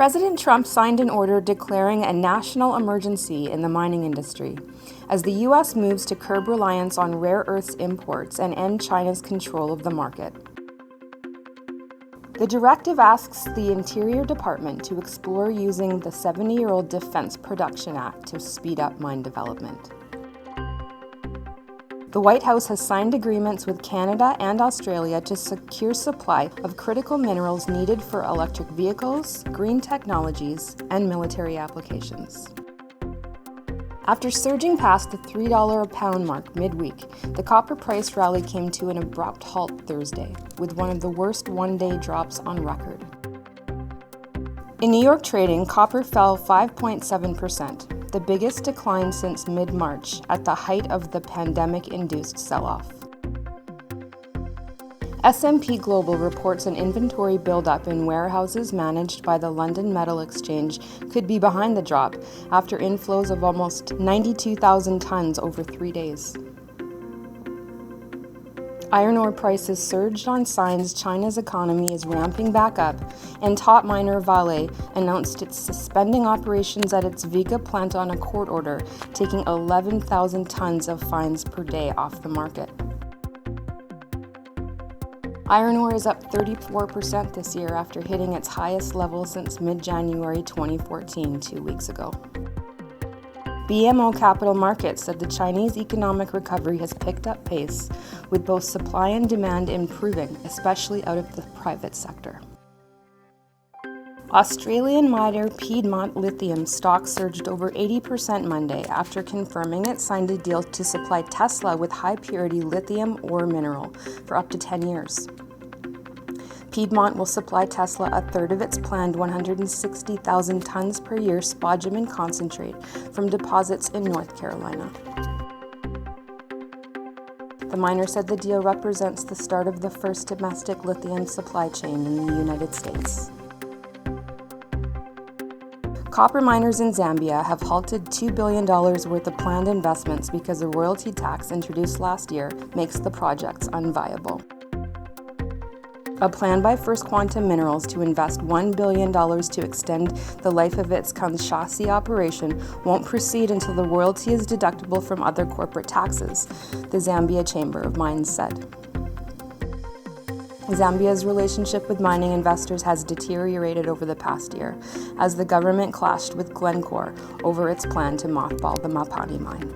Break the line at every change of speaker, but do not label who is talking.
President Trump signed an order declaring a national emergency in the mining industry as the U.S. moves to curb reliance on rare earths imports and end China's control of the market. The directive asks the Interior Department to explore using the 70-year-old Defense Production Act to speed up mine development. The White House has signed agreements with Canada and Australia to secure supply of critical minerals needed for electric vehicles, green technologies, and military applications. After surging past the $3 a pound mark midweek, the copper price rally came to an abrupt halt Thursday, with one of the worst one-day drops on record. In New York trading, copper fell 5.7%, the biggest decline since mid-March at the height of the pandemic-induced sell-off. S&P Global reports an inventory buildup in warehouses managed by the London Metal Exchange could be behind the drop after inflows of almost 92,000 tons over 3 days. Iron ore prices surged on signs China's economy is ramping back up, and top miner Vale announced it's suspending operations at its Vega plant on a court order, taking 11,000 tons of fines per day off the market. Iron ore is up 34% this year after hitting its highest level since mid-January 2014, 2 weeks ago. BMO Capital Markets said the Chinese economic recovery has picked up pace, with both supply and demand improving, especially out of the private sector. Australian miner Piedmont Lithium stock surged over 80% Monday after confirming it signed a deal to supply Tesla with high-purity lithium ore mineral for up to 10 years. Piedmont will supply Tesla a third of its planned 160,000 tons per year spodumene concentrate from deposits in North Carolina. The miner said the deal represents the start of the first domestic lithium supply chain in the United States. Copper miners in Zambia have halted $2 billion worth of planned investments because a royalty tax introduced last year makes the projects unviable. A plan by First Quantum Minerals to invest $1 billion to extend the life of its Kinshasa operation won't proceed until the royalty is deductible from other corporate taxes, the Zambia Chamber of Mines said. Zambia's relationship with mining investors has deteriorated over the past year as the government clashed with Glencore over its plan to mothball the Mapani mine.